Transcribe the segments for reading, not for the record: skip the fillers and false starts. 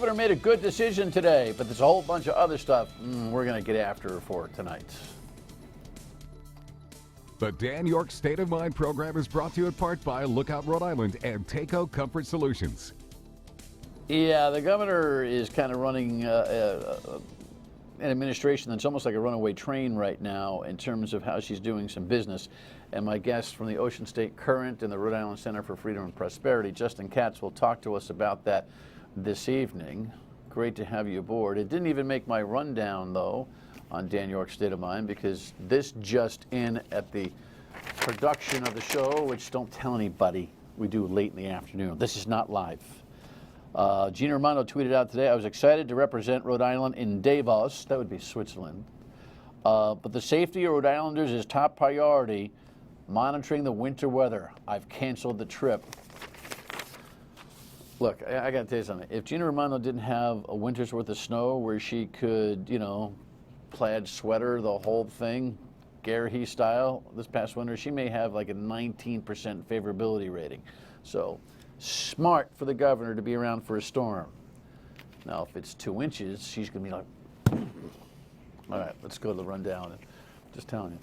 Governor made a good decision today, but there's a whole bunch of other stuff we're going to get after her for tonight. The Dan York State of Mind program is brought to you in part by Lookout Rhode Island and Takeo Comfort Solutions. Yeah, the governor is kind of running an administration that's almost like a runaway train right now in terms of how she's doing some business. And my guest from the Ocean State Current and the Rhode Island Center for Freedom and Prosperity, Justin Katz, will talk to us about that this evening. Great to have you aboard. It didn't even make my rundown, though, on Dan York's State of Mind, because this just in at the production of the show, which don't tell anybody, we do late in the afternoon. This is not live. Gina Romano tweeted out today, I was excited to represent Rhode Island in Davos. That would be Switzerland. But the safety of Rhode Islanders is top priority. Monitoring the winter weather. I've canceled the trip. Look, I got to tell you something. If Gina Romano didn't have a winter's worth of snow where she could, plaid sweater, the whole thing, Garrahy style, this past winter, she may have like a 19% favorability rating. So smart for the governor to be around for a storm. Now, if it's 2 inches, she's going to be like, all right, let's go to the rundown. Just telling you.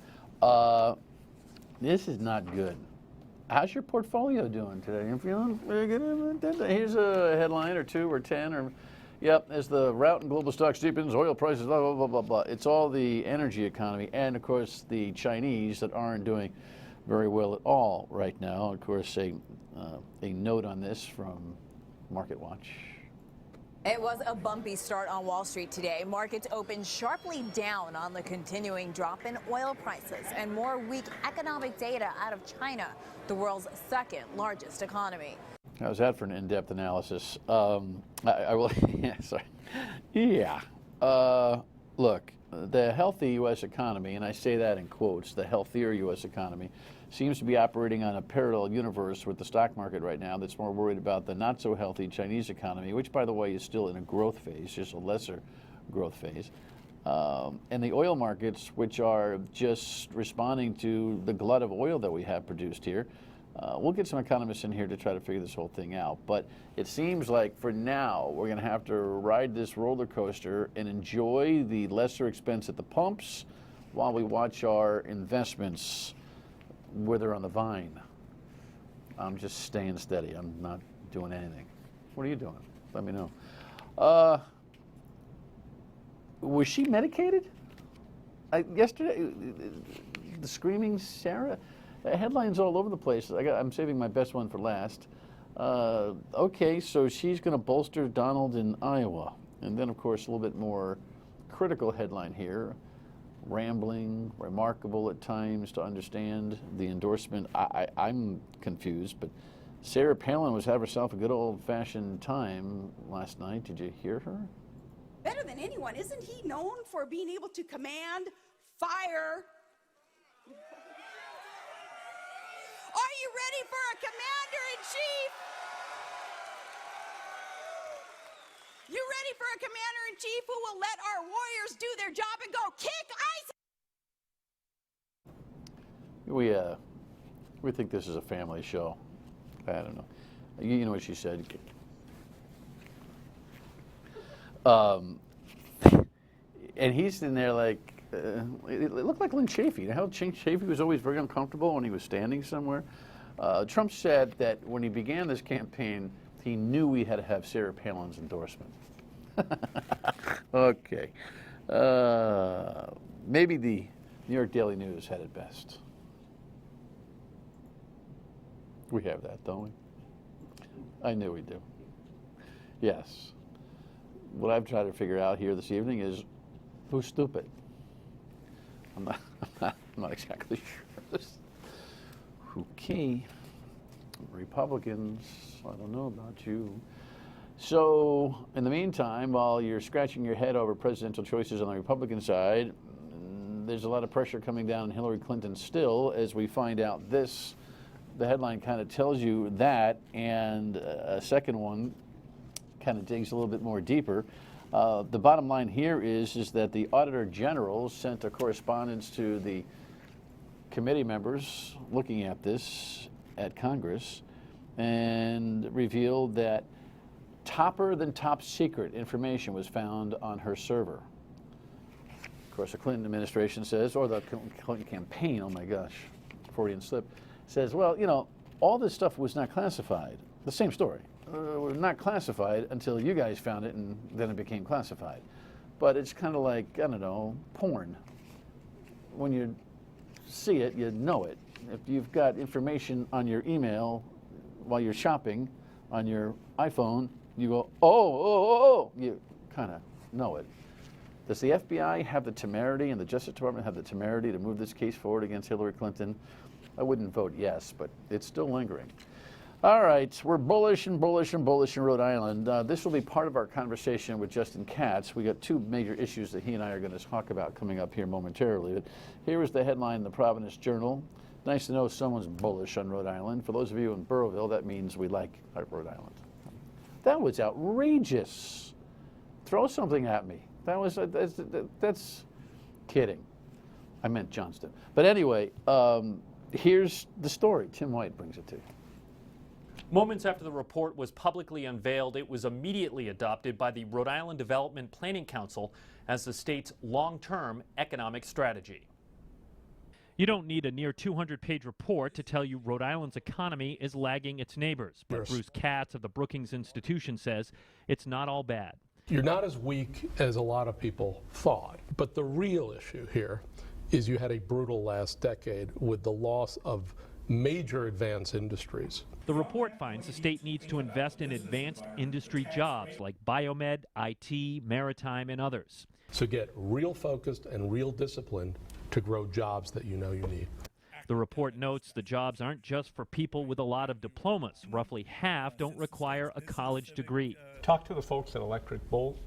This is not good. How's your portfolio doing today? You feeling very good? Here's a headline or two or 10 or, yep, as the rout in global stocks deepens, oil prices, blah, blah, blah, blah, blah. It's all the energy economy and, of course, the Chinese that aren't doing very well at all right now. Of course, a note on this from Market Watch. It was a bumpy start on Wall Street today. Markets opened sharply down on the continuing drop in oil prices and more weak economic data out of China, the world's second largest economy. How's that for an in-depth analysis? I will, yeah, sorry. Yeah. Look, the healthy U.S. economy, and I say that in quotes, the healthier U.S. economy, seems to be operating on a parallel universe with the stock market right now that's more worried about the not-so-healthy Chinese economy, which, by the way, is still in a growth phase, just a lesser growth phase, and the oil markets, which are just responding to the glut of oil that we have produced here. We'll get some economists in here to try to figure this whole thing out, but it seems like for now we're going to have to ride this roller coaster and enjoy the lesser expense at the pumps while we watch our investments wither on the vine. I'm just staying steady. I'm not doing anything. What are you doing? Let me know. Was she medicated? Yesterday, the screaming Sarah, headlines all over the place. I'm saving my best one for last. Okay, so she's going to bolster Donald in Iowa. And then, of course, a little bit more critical headline here. Rambling, remarkable at times to understand the endorsement. I'm confused, but Sarah Palin was having herself a good old-fashioned time last night. Did you hear her? Better than anyone. Isn't he known for being able to command fire? Are you ready for a commander-in-chief? You ready for a commander-in-chief who will let our warriors do their job and go kick ISIS? We think this is a family show. I don't know. You know what she said. And he's in there like, it looked like Lynn Chafee. You know how Chafee was always very uncomfortable when he was standing somewhere? Trump said that when he began this campaign, he knew he had to have Sarah Palin's endorsement. Okay. Maybe the New York Daily News had it best. We have that, don't we? I knew we do. Yes. What I've tried to figure out here this evening is who's stupid. I'm not exactly sure. Okay. Republicans, I don't know about you. So, in the meantime, while you're scratching your head over presidential choices on the Republican side, there's a lot of pressure coming down on Hillary Clinton still as we find out this. The headline kind of tells you that, and a second one kind of digs a little bit more deeper. The bottom line here is that the Auditor General sent a correspondence to the committee members looking at this at Congress and revealed that topper than top secret information was found on her server. Of course, the Clinton administration says, or the Clinton campaign, oh my gosh, Freudian slip, says, well, you know, all this stuff was not classified. The same story. Was not classified until you guys found it, and then it became classified. But it's kind of like, I don't know, porn. When you see it, you know it. If you've got information on your email while you're shopping on your iPhone, you go, oh, you kind of know it. Does the FBI have the temerity and the Justice Department have the temerity to move this case forward against Hillary Clinton? I wouldn't vote yes, but it's still lingering. All right, we're bullish in Rhode Island. This will be part of our conversation with Justin Katz. We got two major issues that he and I are going to talk about coming up here momentarily. But here is the headline in the Providence Journal. Nice to know someone's bullish on Rhode Island. For those of you in Burrowville, that means we like our Rhode Island. That was outrageous. Throw something at me. That's kidding. I meant Johnston. But anyway, here's the story. Tim White brings it to you. Moments after the report was publicly unveiled, it was immediately adopted by the Rhode Island Development Planning Council as the state's long-term economic strategy. You don't need a near 200-page report to tell you Rhode Island's economy is lagging its neighbors. But Yes. Bruce Katz of the Brookings Institution says it's not all bad. You're not as weak as a lot of people thought. But the real issue here is you had a brutal last decade with the loss of major advanced industries. The report finds the state needs to invest in advanced industry jobs like biomed, IT, maritime, and others. So get real focused and real disciplined to grow jobs that you know you need. The report notes the jobs aren't just for people with a lot of diplomas. Roughly half don't require a college degree. Talk to the folks at Electric Bolt.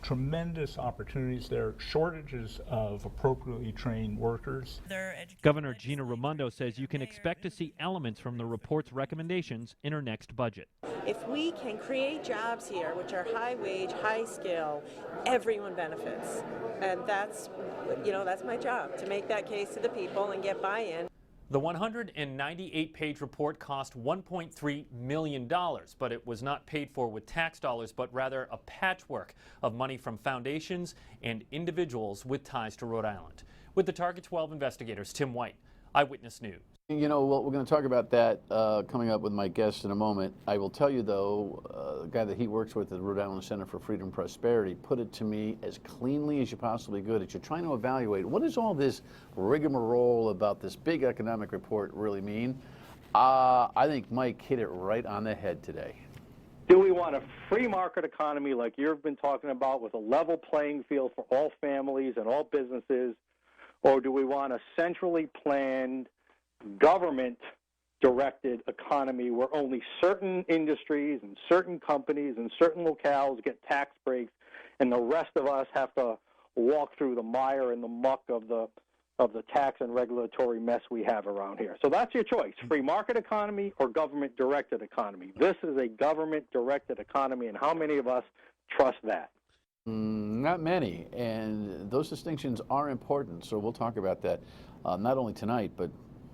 Tremendous opportunities there, shortages of appropriately trained workers. Governor Gina Raimondo says you can expect to see elements from the report's recommendations in her next budget. If we can create jobs here which are high wage, high skill, everyone benefits. And that's my job, to make that case to the people and get buy-in. The 198-page report cost $1.3 million, but it was not paid for with tax dollars, but rather a patchwork of money from foundations and individuals with ties to Rhode Island. With the Target 12 investigators, Tim White, Eyewitness News. You know, well, we're going to talk about that coming up with my guest in a moment. I will tell you, though, the guy that he works with at the Rhode Island Center for Freedom and Prosperity put it to me as cleanly as you possibly could. That you're trying to evaluate what does all this rigmarole about this big economic report really mean. I think Mike hit it right on the head today. Do we want a free market economy like you've been talking about with a level playing field for all families and all businesses, or do we want a centrally planned government-directed economy where only certain industries and certain companies and certain locales get tax breaks, and the rest of us have to walk through the mire and the muck of the tax and regulatory mess we have around here? So that's your choice: free market economy or government-directed economy. This is a government-directed economy, and how many of us trust that? Not many, and those distinctions are important. So we'll talk about that not only tonight, but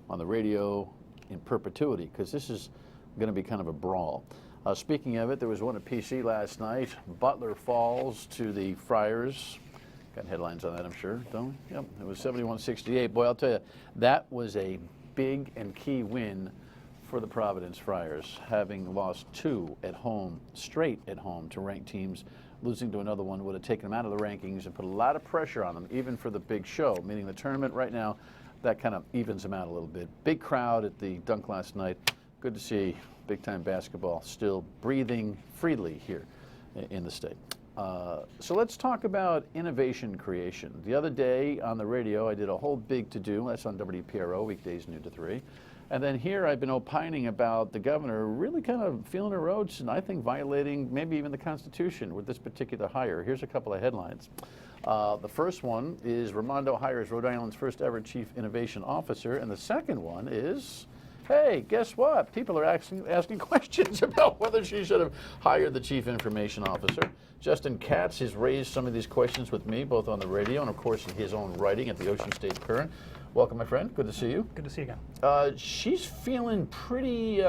on the radio in perpetuity, because this is going to be kind of a brawl. Speaking of it, there was one at PC last night. Butler falls to the Friars. Got headlines on that, I'm sure, don't we? Yep, it was 71-68. Boy, I'll tell you, that was a big and key win for the Providence Friars, having lost two at home, straight at home, to ranked teams. Losing to another one would have taken them out of the rankings and put a lot of pressure on them, even for the big show, meaning the tournament right now. That kind of evens them out a little bit. Big crowd at the dunk last night. Good to see big-time basketball still breathing freely here in the state. So let's talk about innovation creation. The other day on the radio, I did a whole big to-do. That's on WPRO, weekdays noon to 3. And then here I've been opining about the governor really kind of feeling her oats and I think violating maybe even the Constitution with this particular hire. Here's a couple of headlines. The first one is Raimondo hires Rhode Island's first ever Chief Innovation Officer. And the second one is, hey, guess what? People are asking questions about whether she should have hired the Chief Information Officer. Justin Katz has raised some of these questions with me, both on the radio and, of course, in his own writing at the Ocean State Current. Welcome, my friend. Good to see you. Good to see you again. She's feeling pretty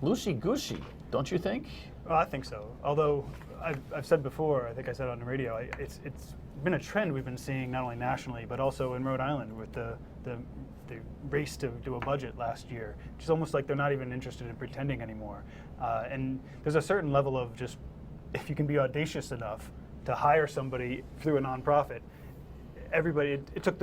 loosey-goosey, don't you think? Well, I think so. Although I've said before, I think I said on the radio, it's been a trend we've been seeing not only nationally but also in Rhode Island with the race to do a budget last year. It's almost like they're not even interested in pretending anymore. And there's a certain level of just, if you can be audacious enough to hire somebody through a nonprofit, everybody, it took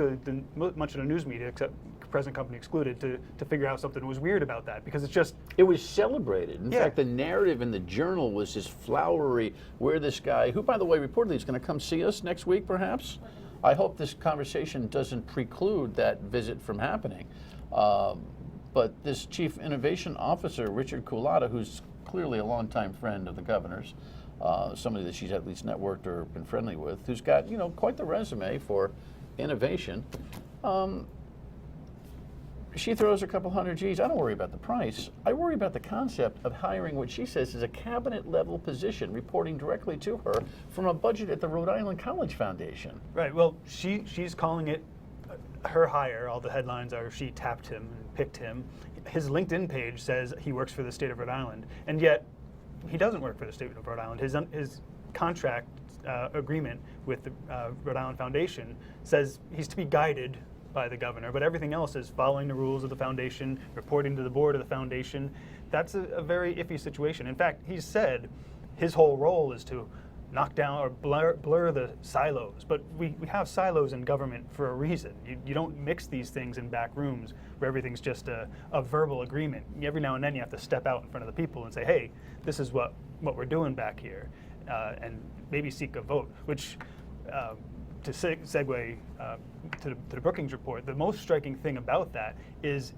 much of the news media, except present company excluded, to figure out something was weird about that, because it's just... It was celebrated. In Yeah. fact, the narrative in the Journal was this flowery, where this guy, who, by the way, reportedly is going to come see us next week, perhaps. I hope this conversation doesn't preclude that visit from happening. But this Chief Innovation Officer, Richard Culotta, who's clearly a longtime friend of the governor's, somebody that she's at least networked or been friendly with, who's got, you know, quite the resume for innovation. She throws a couple hundred G's. I don't worry about the price. I worry about the concept of hiring what she says is a cabinet-level position, reporting directly to her from a budget at the Rhode Island College Foundation. Right. Well, she's calling it her hire. All the headlines are she tapped him and picked him. His LinkedIn page says he works for the state of Rhode Island, and yet he doesn't work for the state of Rhode Island. His contract agreement with the Rhode Island Foundation says he's to be guided by the governor, but everything else is following the rules of the foundation, reporting to the board of the foundation. That's a very iffy situation. In fact, he's said his whole role is to knock down or blur the silos, but we have silos in government for a reason. You don't mix these things in back rooms where everything's just a verbal agreement. Every now and then you have to step out in front of the people and say, hey, this is what we're doing back here, and maybe seek a vote, which to segue to the Brookings report, the most striking thing about that is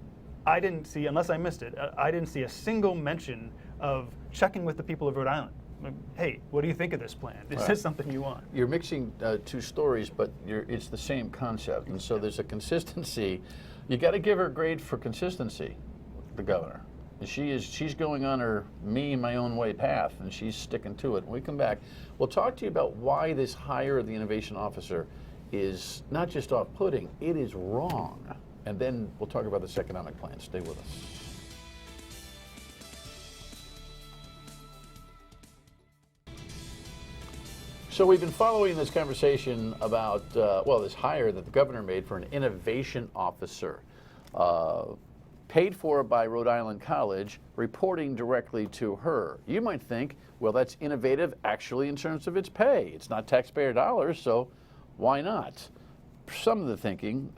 I didn't see, unless I missed it, I didn't see a single mention of checking with the people of Rhode Island. Hey, what do you think of this plan? Is this something you want? You're mixing two stories, but it's the same concept, and so there's a consistency. You got to give her a grade for consistency, the governor. She's going on her my own way path, and she's sticking to it. When we come back, we'll talk to you about why this hire of the innovation officer is not just off-putting, it is wrong. And then we'll talk about this economic plan. Stay with us. So we've been following this conversation about, this hire that the governor made for an innovation officer. Paid for by Rhode Island College, reporting directly to her. You might think, well, that's innovative actually in terms of its pay. It's not taxpayer dollars, so why not? Some of the thinking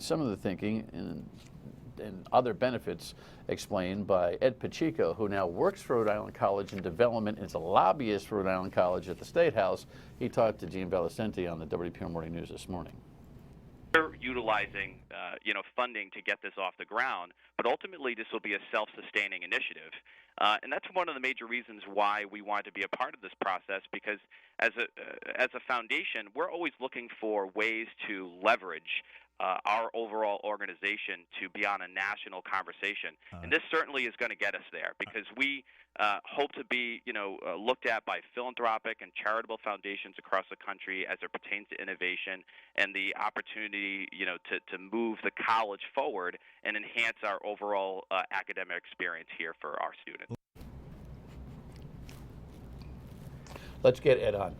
and other benefits explained by Ed Pacheco, who now works for Rhode Island College in development and is a lobbyist for Rhode Island College at the State House. He talked to Gene Valicenti on the WPR Morning News this morning. We're utilizing, funding to get this off the ground, but ultimately this will be a self-sustaining initiative. And that's one of the major reasons why we want to be a part of this process, because as a foundation, we're always looking for ways to leverage our overall organization to be on a national conversation. And this certainly is going to get us there, because we hope to be, looked at by philanthropic and charitable foundations across the country as it pertains to innovation and the opportunity, to move the college forward and enhance our overall academic experience here for our students. Let's get Ed on.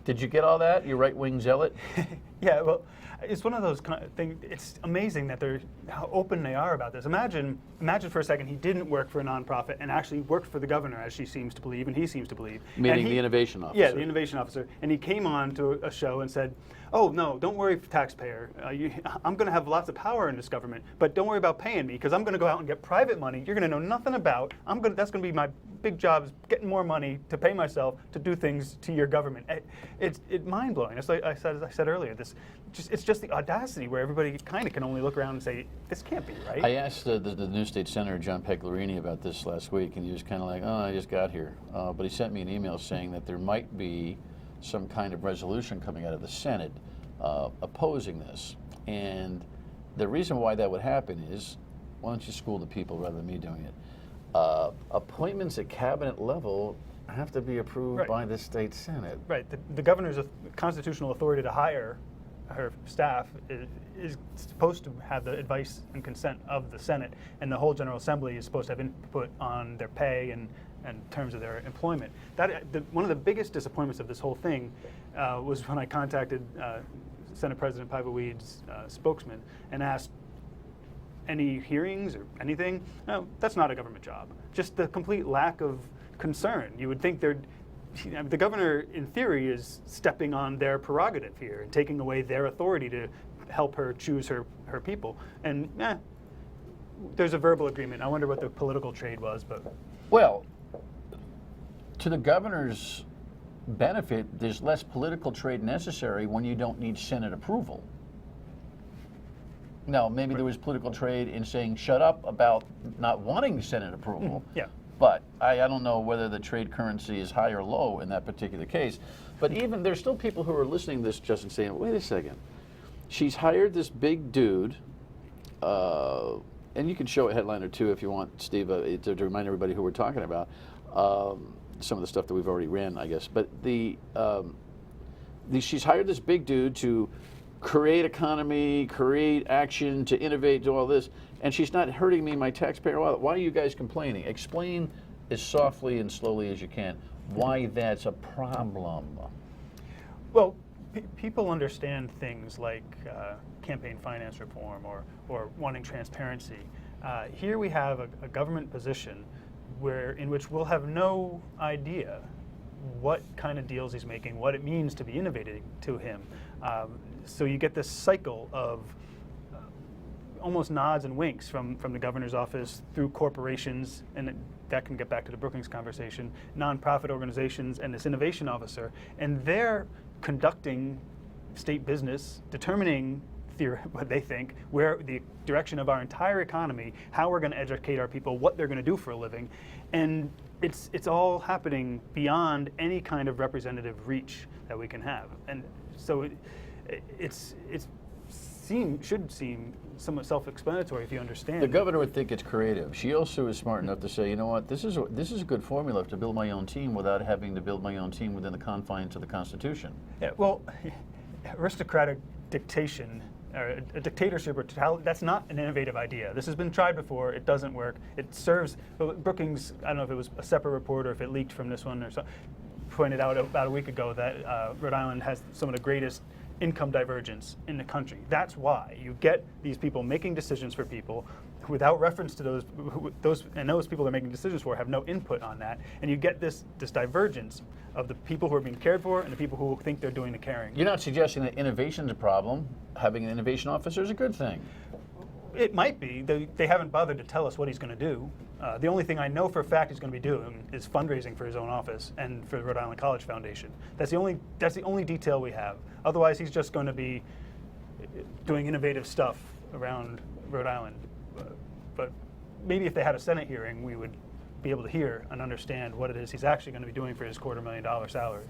Did you get all that, you right-wing zealot? Yeah, well, it's one of those things. It's amazing that how open they are about this. Imagine for a second he didn't work for a nonprofit and actually worked for the governor, as she seems to believe, and he seems to believe. Meaning the innovation officer. Yeah, the innovation officer. And he came on to a show and said, oh, no, don't worry, taxpayer. I'm going to have lots of power in this government, but don't worry about paying me, because I'm going to go out and get private money you're going to know nothing about. That's going to be my big job, is getting more money to pay myself to do things to your government. It's mind-blowing. As I said earlier, it's just the audacity where everybody kind of can only look around and say, this can't be right. I asked the New State Senator, John Peccolorini, about this last week, and he was kind of like, oh, I just got here. But he sent me an email saying that there might be some kind of resolution coming out of the Senate opposing this. And the reason why that would happen is, why don't you school the people rather than me doing it? Appointments at cabinet level have to be approved by the state Senate. Right. The governor's constitutional authority to hire her staff is supposed to have the advice and consent of the Senate, and the whole General Assembly is supposed to have input on their pay and terms of their employment. One of the biggest disappointments of this whole thing was when I contacted Senate President Paiva-Weed's spokesman and asked, any hearings or anything? No, that's not a government job. Just the complete lack of concern. You would think the governor, in theory, is stepping on their prerogative here and taking away their authority to help her choose her people. And there's a verbal agreement. I wonder what the political trade was, but well, to the governor's benefit, there's less political trade necessary when you don't need Senate approval. Now, maybe there was political trade in saying shut up about not wanting Senate approval. Yeah. But I don't know whether the trade currency is high or low in that particular case. But even there's still people who are listening to this just and saying, wait a second, she's hired this big dude, and you can show a headline or two if you want, Steve, to remind everybody who we're talking about. Some of the stuff that we've already ran, I guess. But she's hired this big dude to create economy, create action, to innovate, do all this, and she's not hurting me, my taxpayer wallet. Why are you guys complaining? Explain as softly and slowly as you can why that's a problem. Well, people understand things like campaign finance reform or wanting transparency. Here we have a government position in which we'll have no idea what kind of deals he's making, what it means to be innovating to him. So you get this cycle of almost nods and winks from the governor's office through corporations, and that can get back to the Brookings conversation, nonprofit organizations, and this innovation officer, and they're conducting state business, determining what they think, where the direction of our entire economy, how we're going to educate our people, what they're going to do for a living, and it's all happening beyond any kind of representative reach that we can have, and so should seem somewhat self-explanatory if you understand. The governor would think it's creative. She also is smart enough to say, you know what, this is a good formula to build my own team without having to build my own team within the confines of the Constitution. Yeah, well, aristocratic dictation, or a dictatorship, that's not an innovative idea. This has been tried before. It doesn't work. It serves, Brookings, I don't know if it was a separate report or if it leaked from this one or so, pointed out about a week ago that Rhode Island has some of the greatest income divergence in the country. That's why you get these people making decisions for people without reference to those people they're making decisions for have no input on that, and you get this divergence of the people who are being cared for and the people who think they're doing the caring. You're not suggesting that innovation is a problem. Having an innovation officer is a good thing. It might be. They haven't bothered to tell us what he's going to do. The only thing I know for a fact he's going to be doing is fundraising for his own office and for the Rhode Island College Foundation. That's the only detail we have. Otherwise, he's just going to be doing innovative stuff around Rhode Island. But maybe if they had a Senate hearing, we would be able to hear and understand what it is he's actually going to be doing for his $250,000 salary.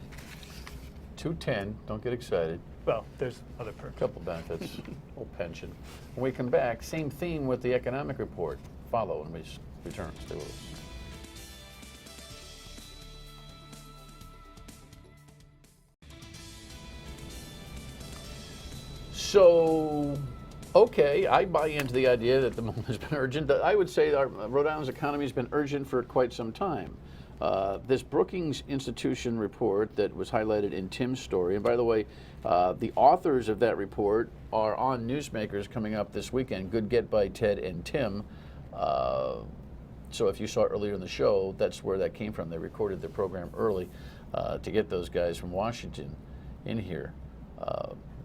210. Don't get excited. Well, there's other perks. A couple benefits. Whole pension. When we come back, same theme with the economic report. Follow when we return. Stay with us. So, okay, I buy into the idea that the moment has been urgent. I would say our Rhode Island's economy has been urgent for quite some time. This Brookings Institution report that was highlighted in Tim's story, and by the way, the authors of that report are on Newsmakers coming up this weekend. Good get by Ted and Tim. So if you saw it earlier in the show, that's where that came from. They recorded their program early to get those guys from Washington in here.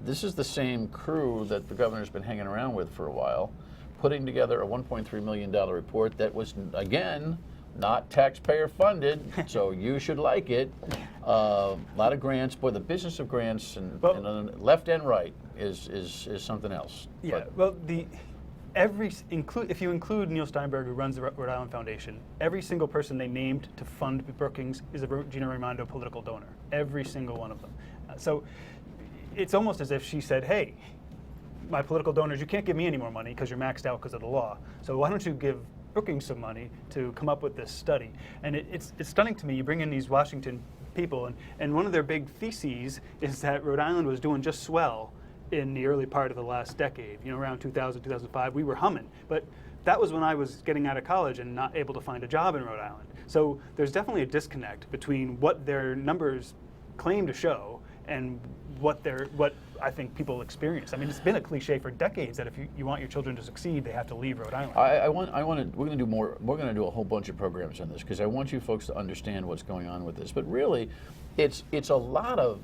This is the same crew that the governor's been hanging around with for a while, putting together a $1.3 million report that was, again, not taxpayer funded, so you should like it. A lot of grants. Boy, the business of grants and left and right is something else. Yeah. But, well, if you include Neil Steinberg, who runs the Rhode Island Foundation, every single person they named to fund Brookings is a Gina Raimondo political donor. Every single one of them. So it's almost as if she said, "Hey, my political donors, you can't give me any more money because you're maxed out because of the law. So why don't you give Brookings some money to come up with this study?" And it's stunning to me. You bring in these Washington people, and one of their big theses is that Rhode Island was doing just swell in the early part of the last decade, around 2000, 2005, we were humming. But that was when I was getting out of college and not able to find a job in Rhode Island. So there's definitely a disconnect between what their numbers claim to show and what I think people experience. I mean, it's been a cliche for decades that if you want your children to succeed, they have to leave Rhode Island. We're going to do more. We're going to do a whole bunch of programs on this because I want you folks to understand what's going on with this. But really, it's a lot of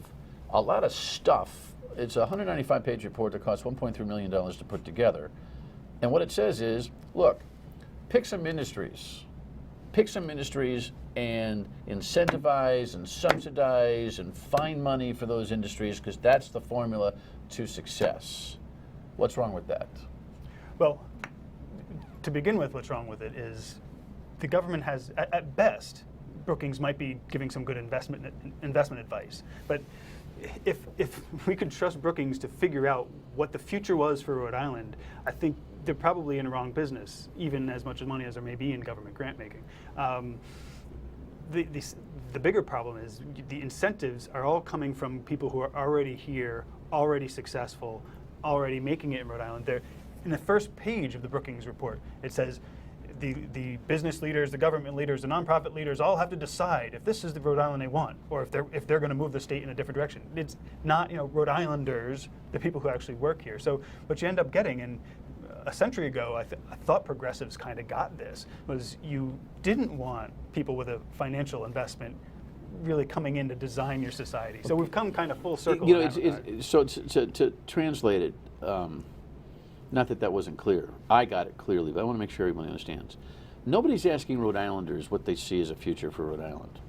stuff. It's a 195-page report that costs $1.3 million to put together. And what it says is, look, pick some industries and incentivize and subsidize and find money for those industries because that's the formula to success. What's wrong with that? Well, to begin with, what's wrong with it is the government has, at best, Brookings might be giving some good investment advice, but if we could trust Brookings to figure out what the future was for Rhode Island, I think they're probably in the wrong business, even as much money as there may be in government grant making. The bigger problem is the incentives are all coming from people who are already here, already successful, already making it in Rhode Island. They're, in the first page of the Brookings report, it says the business leaders, the government leaders, the nonprofit leaders all have to decide if this is the Rhode Island they want, or if they're going to move the state in a different direction. It's not Rhode Islanders, the people who actually work here. So what you end up getting, and a century ago, I thought progressives kind of got this, was you didn't want people with a financial investment really coming in to design your society. So we've come kind of full circle. So to translate it, not that wasn't clear. I got it clearly, but I want to make sure everybody understands. Nobody's asking Rhode Islanders what they see as a future for Rhode Island.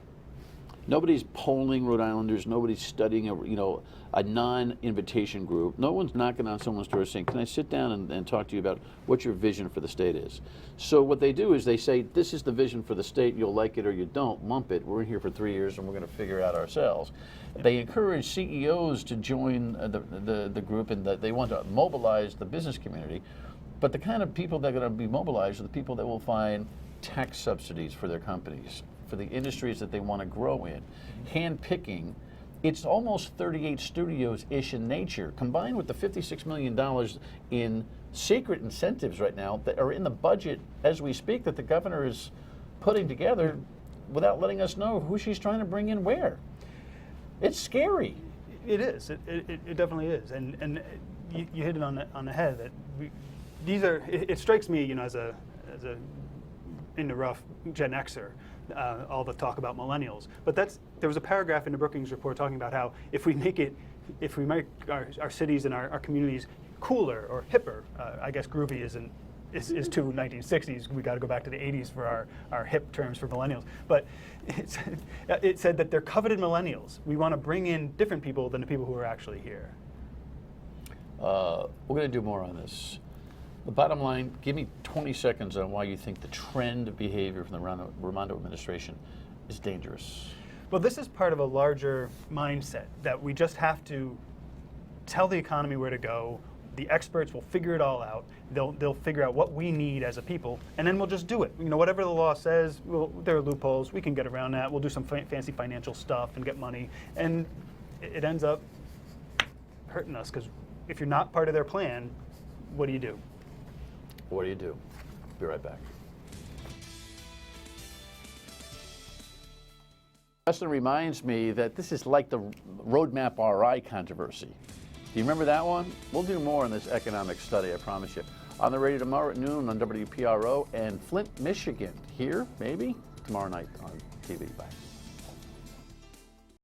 Nobody's polling Rhode Islanders. Nobody's studying a non-invitation group. No one's knocking on someone's door saying, can I sit down and talk to you about what your vision for the state is? So what they do is they say, this is the vision for the state. You'll like it or you don't. Lump it. We're here for 3 years and we're going to figure it out ourselves. They encourage CEOs to join the group, and that they want to mobilize the business community. But the kind of people that are going to be mobilized are the people that will find tax subsidies for their companies, for the industries that they want to grow in. Hand-picking, it's almost 38 studios-ish in nature, combined with the $56 million in secret incentives right now that are in the budget as we speak that the governor is putting together without letting us know who she's trying to bring in where. It's scary. It is. It definitely is. And you hit it on the head that these are. It strikes me, as a in the rough Gen Xer, all the talk about millennials. But there was a paragraph in the Brookings report talking about how if we make our cities and our communities cooler or hipper, I guess groovy is too 1960s. We got to go back to the 80s for our hip terms for millennials. But it said that they're coveted millennials. We want to bring in different people than the people who are actually here. We're going to do more on this. The bottom line, give me 20 seconds on why you think the trend of behavior from the Raimondo administration is dangerous. Well, this is part of a larger mindset that we just have to tell the economy where to go. The experts will figure it all out. They'll figure out what we need as a people, and then we'll just do it. Whatever the law says, there are loopholes. We can get around that. We'll do some fancy financial stuff and get money, and it ends up hurting us because if you're not part of their plan, what do you do? What do you do? Be right back. Justin reminds me that this is like the Roadmap RI controversy. Do you remember that one? We'll do more on this economic study, I promise you. On the radio tomorrow at noon on WPRO and Flint, Michigan. Here, maybe, tomorrow night on TV. Bye.